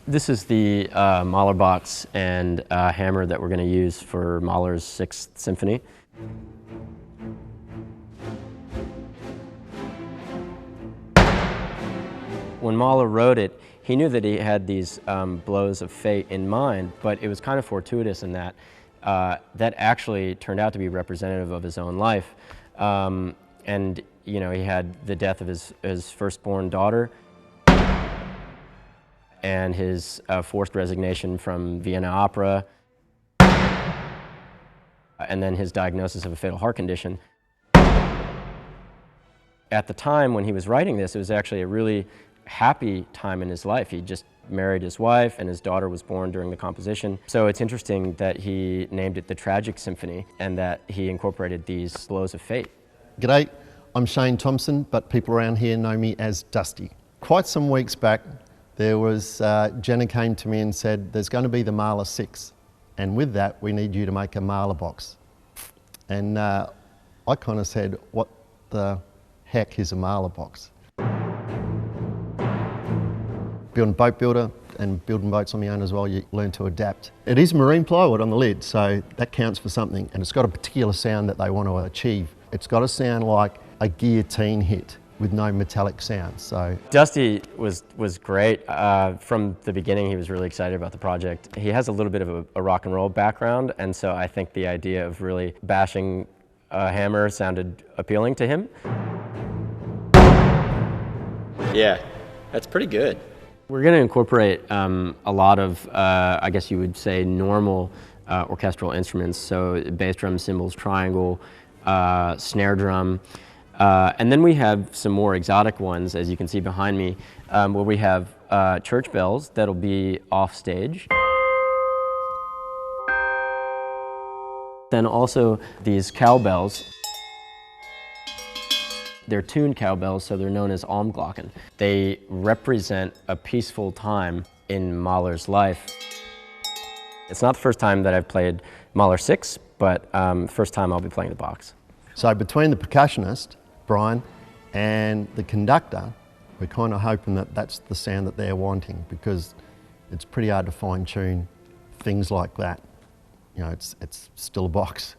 This is the Mahler box and hammer that we're going to use for Mahler's 6th Symphony. When Mahler wrote it, he knew that he had these blows of fate in mind, but it was kind of fortuitous in that that actually turned out to be representative of his own life. And you know, he had the death of his firstborn daughter and his forced resignation from Vienna Opera, and then his diagnosis of a fatal heart condition. At the time when he was writing this, it was actually a really happy time in his life. He just married his wife and his daughter was born during the composition. So it's interesting that he named it the Tragic Symphony and that he incorporated these blows of fate. G'day, I'm Shane Thompson, but people around here know me as Dusty. Quite some weeks back, there was, Jenna came to me and said, there's going to be the Mahler 6, and with that, we need you to make a Mahler box. And I kind of said, what the heck is a Mahler box? Building boat builder and building boats on my own as well, you learn to adapt. It is marine plywood on the lid, so that counts for something, and it's got a particular sound that they want to achieve. It's got to sound like a guillotine hit with no metallic sound. So Dusty was great. From the beginning, he was really excited about the project. He has a little bit of a rock and roll background, and so I think the idea of really bashing a hammer sounded appealing to him. Yeah, that's pretty good. We're going to incorporate a lot of, I guess you would say, normal orchestral instruments, so bass drum, cymbals, triangle, snare drum. And then we have some more exotic ones, as you can see behind me, where we have church bells that'll be off stage. Then also these cowbells. They're tuned cowbells, so they're known as Almglocken. They represent a peaceful time in Mahler's life. It's not the first time that I've played Mahler 6, but first time I'll be playing the box. So between the percussionist, Brian, and the conductor, we're kind of hoping that that's the sound that they're wanting, because it's pretty hard to fine tune things like that. You know, it's still a box.